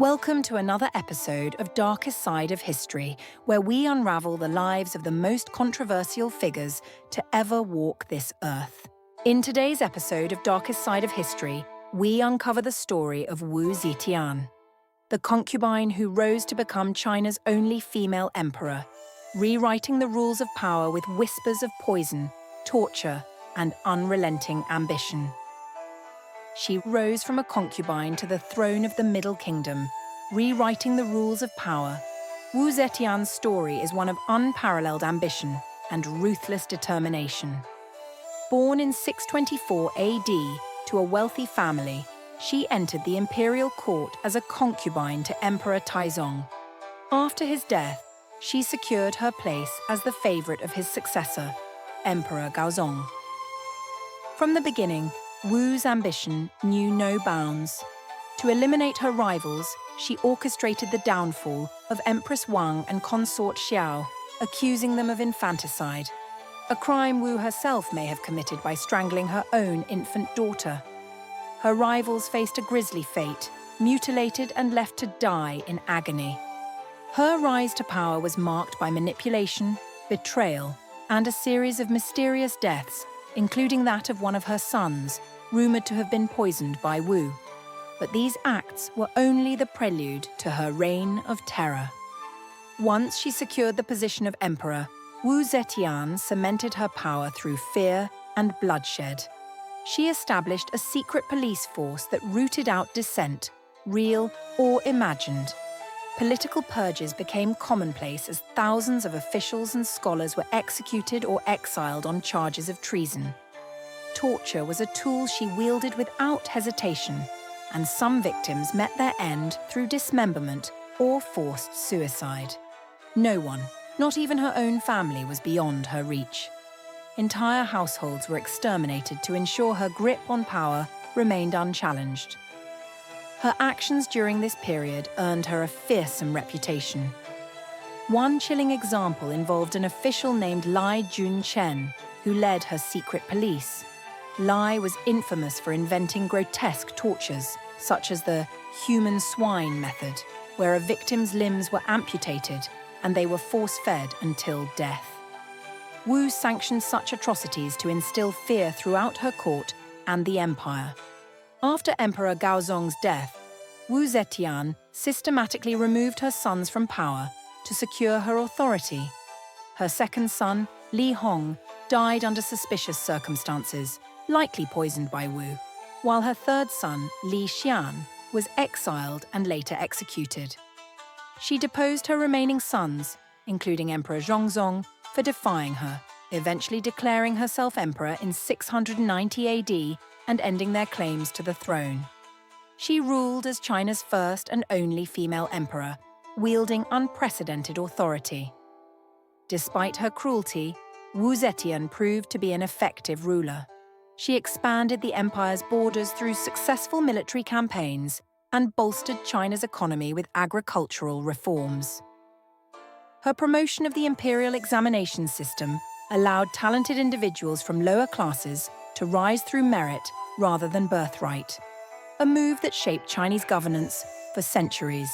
Welcome to another episode of Darkest Side of History, where we unravel the lives of the most controversial figures to ever walk this earth. In today's episode of Darkest Side of History, we uncover the story of Wu Zetian, the concubine who rose to become China's only female emperor, rewriting the rules of power with whispers of poison, torture, and unrelenting ambition. She rose from a concubine to the throne of the Middle Kingdom, rewriting the rules of power. Wu Zetian's story is one of unparalleled ambition and ruthless determination. Born in 624 AD to a wealthy family, she entered the imperial court as a concubine to Emperor Taizong. After his death, she secured her place as the favorite of his successor, Emperor Gaozong. From the beginning, Wu's ambition knew no bounds. To eliminate her rivals, she orchestrated the downfall of Empress Wang and consort Xiao, accusing them of infanticide, a crime Wu herself may have committed by strangling her own infant daughter. Her rivals faced a grisly fate, mutilated and left to die in agony. Her rise to power was marked by manipulation, betrayal, and a series of mysterious deaths, including that of one of her sons, rumoured to have been poisoned by Wu. But these acts were only the prelude to her reign of terror. Once she secured the position of emperor, Wu Zetian cemented her power through fear and bloodshed. She established a secret police force that rooted out dissent, real or imagined. Political purges became commonplace as thousands of officials and scholars were executed or exiled on charges of treason. Torture was a tool she wielded without hesitation, and some victims met their end through dismemberment or forced suicide. No one, not even her own family, was beyond her reach. Entire households were exterminated to ensure her grip on power remained unchallenged. Her actions during this period earned her a fearsome reputation. One chilling example involved an official named Lai Junchen, who led her secret police. Lai was infamous for inventing grotesque tortures, such as the human swine method, where a victim's limbs were amputated and they were force-fed until death. Wu sanctioned such atrocities to instill fear throughout her court and the empire. After Emperor Gaozong's death, Wu Zetian systematically removed her sons from power to secure her authority. Her second son, Li Hong, died under suspicious circumstances, likely poisoned by Wu, while her third son, Li Xian, was exiled and later executed. She deposed her remaining sons, including Emperor Zhongzong, for defying her, eventually declaring herself emperor in 690 AD and ending their claims to the throne. She ruled as China's first and only female emperor, wielding unprecedented authority. Despite her cruelty, Wu Zetian proved to be an effective ruler. She expanded the empire's borders through successful military campaigns and bolstered China's economy with agricultural reforms. Her promotion of the imperial examination system allowed talented individuals from lower classes to rise through merit rather than birthright, a move that shaped Chinese governance for centuries.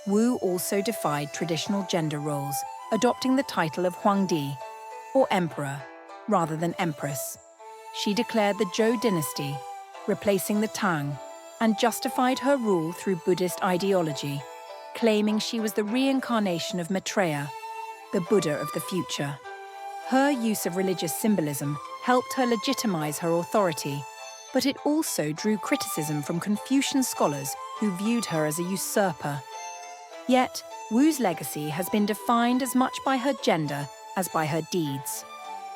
Wu also defied traditional gender roles, adopting the title of Huangdi, or emperor, rather than empress. She declared the Zhou dynasty, replacing the Tang, and justified her rule through Buddhist ideology, claiming she was the reincarnation of Maitreya, the Buddha of the future. Her use of religious symbolism helped her legitimize her authority, but it also drew criticism from Confucian scholars who viewed her as a usurper. Yet, Wu's legacy has been defined as much by her gender as by her deeds.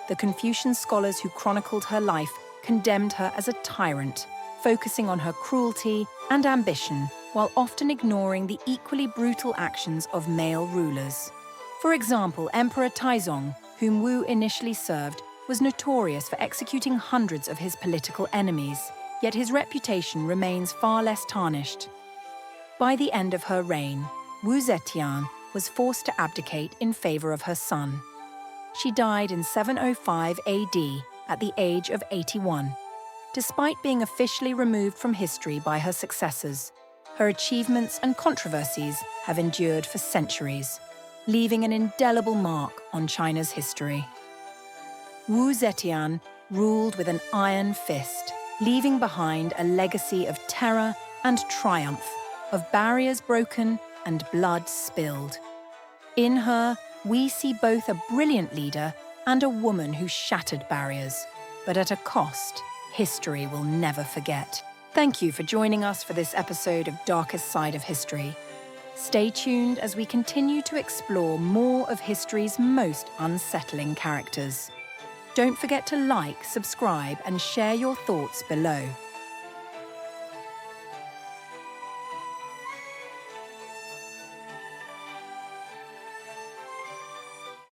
The Confucian scholars who chronicled her life condemned her as a tyrant, focusing on her cruelty and ambition while often ignoring the equally brutal actions of male rulers. For example, Emperor Taizong, whom Wu initially served, was notorious for executing hundreds of his political enemies, yet his reputation remains far less tarnished. By the end of her reign, Wu Zetian was forced to abdicate in favor of her son. She died in 705 AD at the age of 81. Despite being officially removed from history by her successors, her achievements and controversies have endured for centuries, leaving an indelible mark on China's history. Wu Zetian ruled with an iron fist, leaving behind a legacy of terror and triumph, of barriers broken and blood spilled. In her, we see both a brilliant leader and a woman who shattered barriers, but at a cost history will never forget. Thank you for joining us for this episode of Darkest Side of History. Stay tuned as we continue to explore more of history's most unsettling characters. Don't forget to like, subscribe, and share your thoughts below.